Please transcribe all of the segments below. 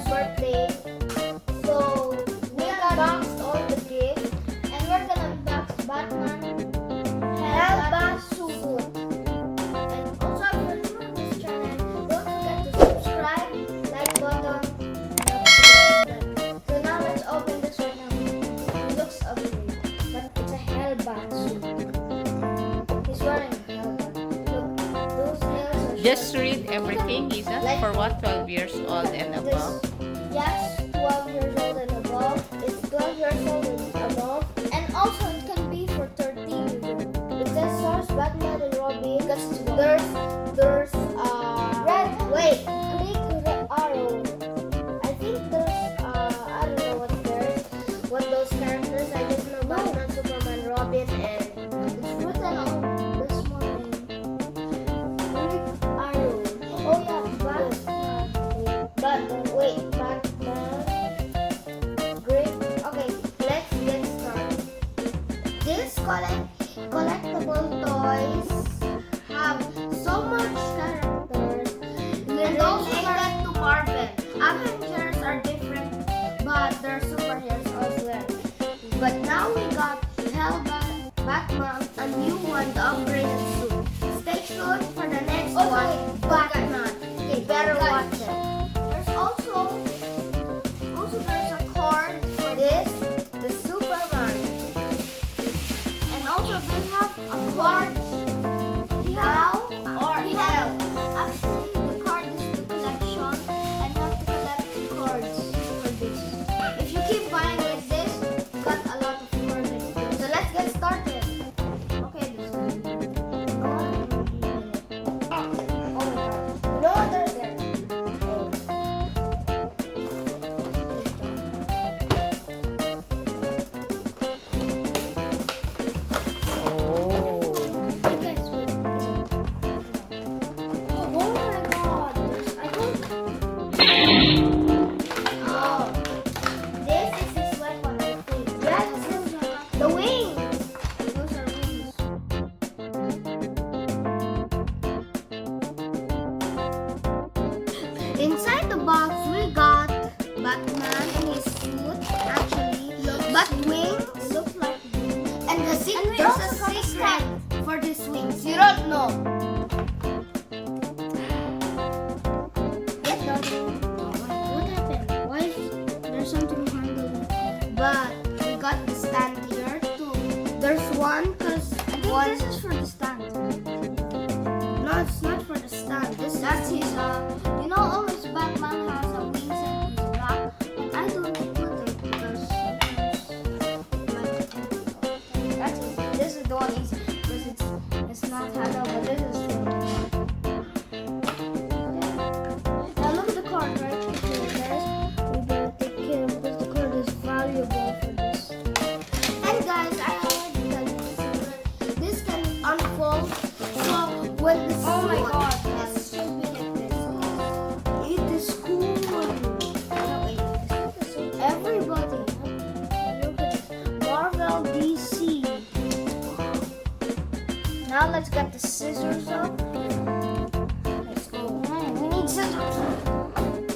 my birthday. So we unboxed all the gifts, and we're gonna unbox Batman Hellbat suit. And also, if you're new on this channel, don't forget to subscribe, like button, and also so now let's open this right now. It looks ugly, but it's a Hellbat suit. He's wearing a Hellbat. Look, those nails are Just sharp. read everything, Isa. Like- For what? 12 years old and above? Yes, 12 years old and above. It's 12 years old and above. And also it can be for 13 years old. It says stars Batman and Robin. There's red. Wait, click the arrow. I think there's I don't know what those characters. I just know Batman, Superman, Robin, and it's written on this morning. Click arrow. Oh yeah, Batman, great. Okay, let's get started. These collectible toys have so much characters. And those related to Marvel. Avengers are different, but they're superheroes as well. But now we got Hellbat, Batman, a new one, the upgraded suit. Stay tuned for the next one, Batman. Okay, better watch it. There's also there's a cord for this, the Superman. And also we have a cord now or hell. Actually the card is the collection and you have to collect the cards for this. If you keep buying like this, you got a lot of cards like this. So let's get started. Okay, this one. Oh my god. No other there. Oh. Oh my god. I don't. Oh. This is his weapon, I think. Yes, the wings. Those are wings. Inside the box, we got Batman in his suit, actually. But wings look like wings. And there's a secret for these wings. You don't know. What happened? Why is there's something behind the wing? But we got the stand here too. There's one because this is for the stand. No, it's not for the stand. That's his you know always Batman has a wings and his back. But I don't put it because sometimes that's his. This is the one easy because it's not hollow, but this is now look at the card right here, guys. We better take care of this. The card is valuable for this. And guys, I already tell you this can unfold. So when the oh my god, this should be like this. It is cool. Everybody, look at this. Marvel DC. Now let's get the scissors up. Let's go. We need scissors.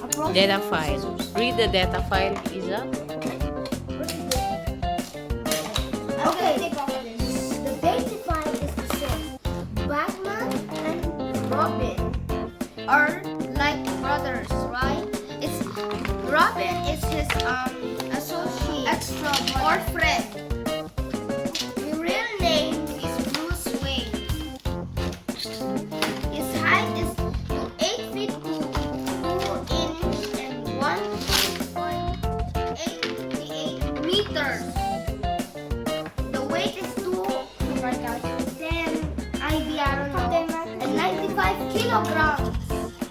Approach Data the file. scissors. Read the data file, Isa. Okay, the data file is the same. Batman and Robin are like brothers, right? It's Robin is his associate, extra or friend. His real name is Bruce Wayne. His height is 8 feet 2 inches and 1.88 meters. The weight is 10 IB, I don't know, and 95 kilograms.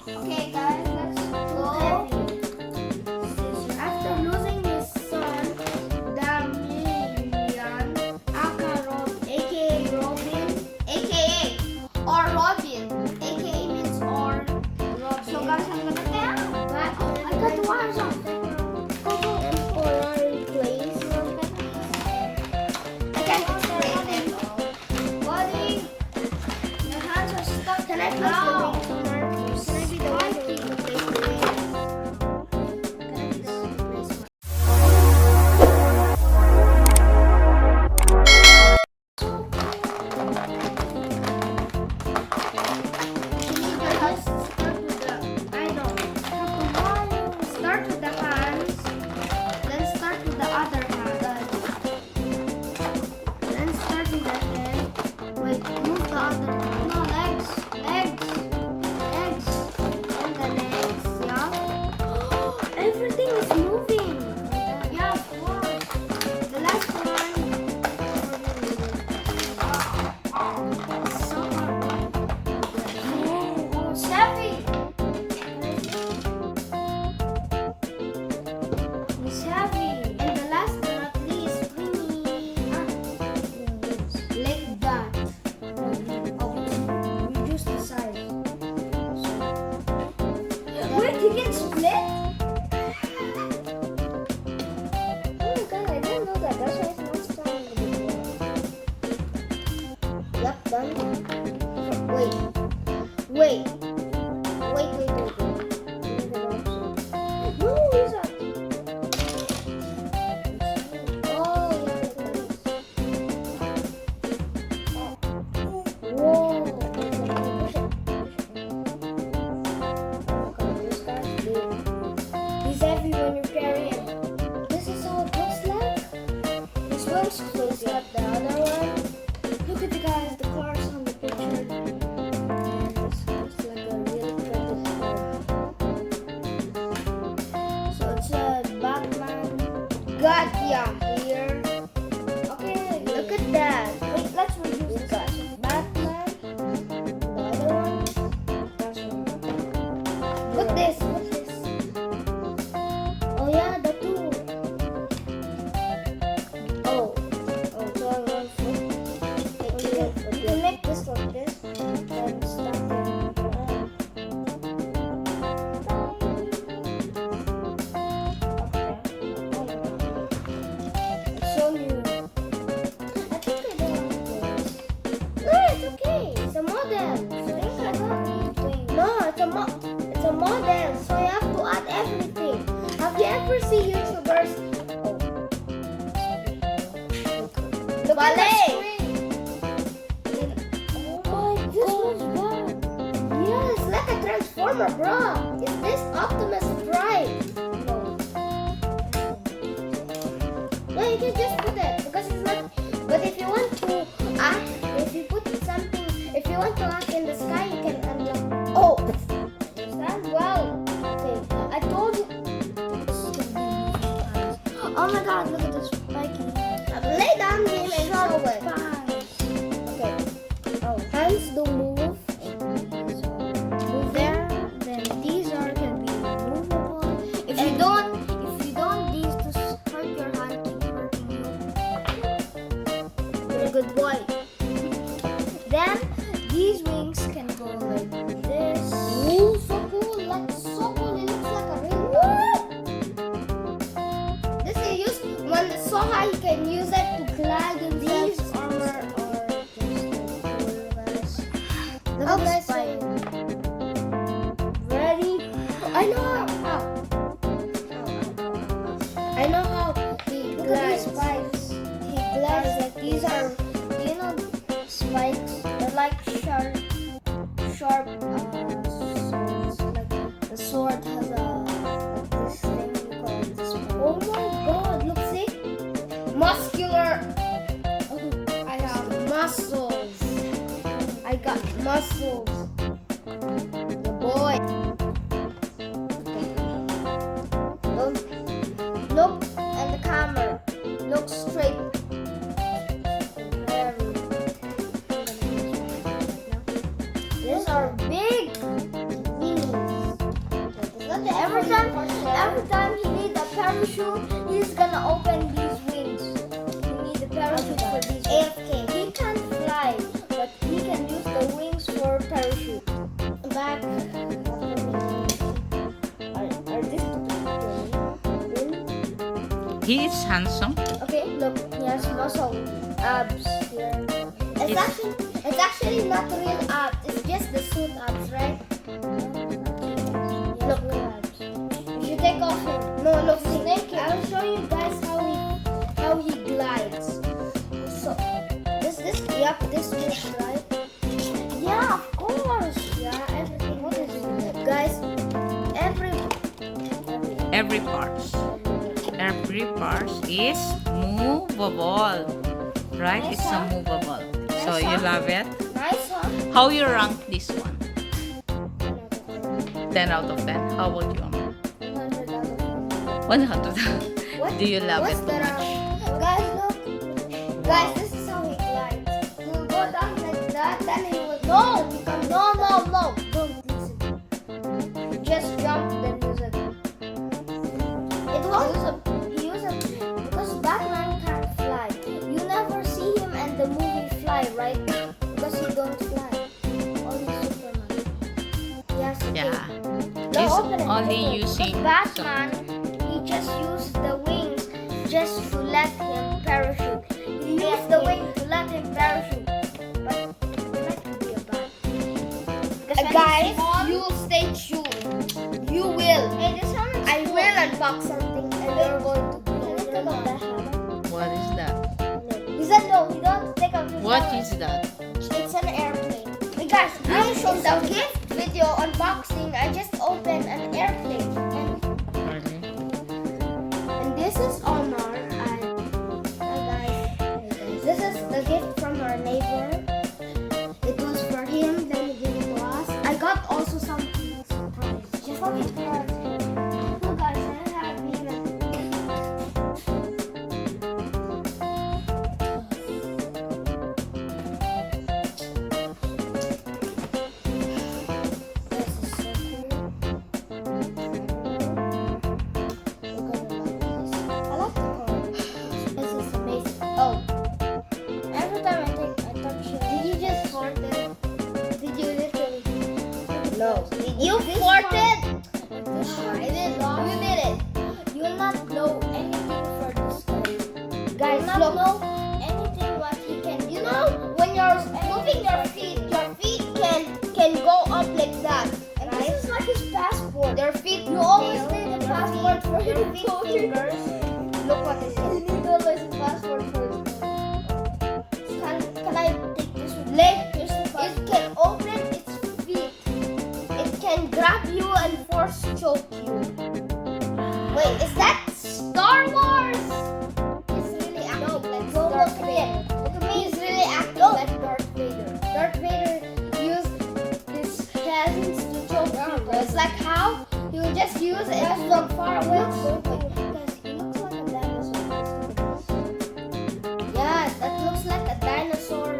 Okay, guys, let's go. After losing his son, Damian Akarov, aka Robin, aka or Robin, aka means or Robin. So guys, I'm gonna tell. I got the wires off. Temporary place. I can't explain it all. Buddy, your hands are stuck. Can I press the wing somewhere? Can I be the one? this. What's this? Oh yeah, the two. Oh, so I want to. You can make this like this and stuff it. It's so new. I think I don't want this. No, it's okay. It's a model. So I don't need things. No, it's a model. So you have to add everything. Have you ever seen YouTubers? Look at the screen. Oh my god. Yeah, it's like a transformer, bro. Is this Optimus Prime? No. No, you can just put it because it's not. But if you want to act, if you put something, if you want to act in the sky, you can unlock. Oh, understand? Well, okay. I told you. Oh my god, look at this spiky. Lay down him and show it. Okay. Oh, hands don't move. Move there. Then these can be movable. If you don't, these just hurt your hand, keep hurting you. You're a good boy. Then these wings can go like this. Ooh, so cool! Like so cool. It looks like a rainbow. This is used when it's so high. You can use it to glide in these armor or just cool guys. Look at this. Ready? I know how. I know how he glides. Spikes. He glides like these are. You know, spikes. They're like sharp swords. Like the sword has like this thing you call it this. Oh my god! Look, see, muscular. Oh, I have muscles. I got muscles. The boy. Don't look at the camera. Look straight. These are big wings. Every time he needs a parachute, he's gonna open these wings. You need a parachute for these wings. He can't fly, but he can use the wings for parachute. Back. Are this He is handsome. okay, look, he has muscle abs here. It's actually not real abs, it's just the suit abs, right? Look, you should take off him. No, look, snake. I'll show you guys how he glides. So this is right. Yeah, of course. Yeah, everything. What is it, guys? Every parts is movable. Right? Nice, It's a huh? movable. So Nice, you huh? love it? Nice, huh? How you rank this one? 10 out of 10. How about you, Amar? 100. What? Do you love What's it the too much? round? Guys, look. Guys, this is how he glides. He will go down like that, then he will become no. Don't listen. Just jump, then use it. It won't. He uses because Batman can't fly. You never see him in the movie fly, right? Because he don't fly. Only Superman. Yes. Yeah. No, He's open it. only Because using Batman, he just used the wings just to let him parachute. He used the wing to let him parachute. But you like to be a bat. Guys, you stay tuned. You will. Hey, this one is I will unbox something and we're going to do it. What is that? He said no, you don't take out his What helmet. is that? It's an airplane. Hey guys, I showed the gift video unboxing. I just opened an airplane. Really? And this is Omar. Hi guys. This is the gift from our neighbor. It was for him, then he gave it to us. I got also something surprise. Just for his parents. Look guys, I have even. This is so cool. You farted. I didn't know. You did it. You'll not know anything for this guy. Guys, look. Know anything what he can. You know, when you're moving your feet can go up like that. And right? This is like his passport. Your feet. You always need a passport for your feet fingers. Look what it is. You need always a passport for his fingers. Can I take this with leg? It can open its feet. It can grab you and force choke you. Wait, is that Star Wars? He's really acting like Darth Vader. Look at me. He's really acting like Darth Vader. Darth Vader used his hands to choke people. It's like how he will just use it from far away. Because he looks like a dinosaur. Yeah, that looks like a dinosaur.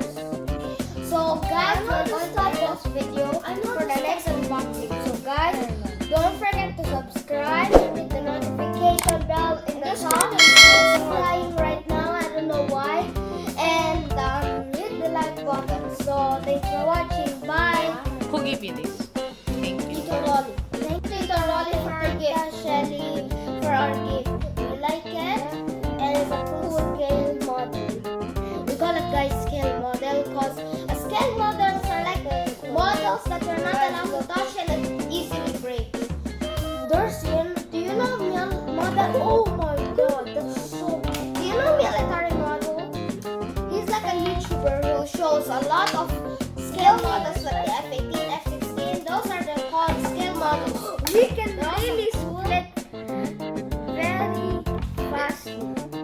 So guys, we're going to stop this video for the next unboxing. So guys, don't forget to subscribe and hit the notification bell in the top. It's flying right now, I don't know why. And hit the like button. So thanks for watching. Bye. Who gave you this? Thank you. Tito Rolly. Thank you, Tito Rolly, for our gift. Shelly for our gift. We like it. And it's a cool scale model. We call it guys scale model because scale models are like models that you're not allowed to touch and it easily breaks. Do you know model? Oh my god, that's so. Do you know military model? He's like a YouTuber who shows a lot of scale models like the F-18, F-16. Those are the called scale models. We can really split very fast.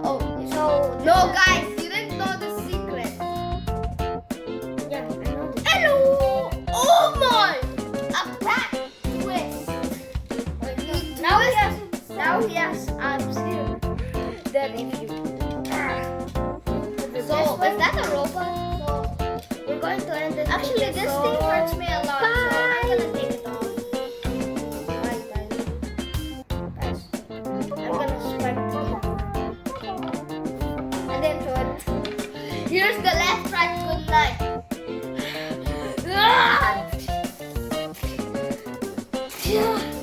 Oh, so no guys, you didn't know the secret. Yeah, I know this. Hello! Oh my! A back twist. Now he has abs here. Then if you. So is that a robot? So we're going to end this. Actually, this thing hurts me a lot. Bye. So I'm gonna take it off. Bye, guys. I'm gonna spread it. And then to it. Here's the left, right, good night. Yeah.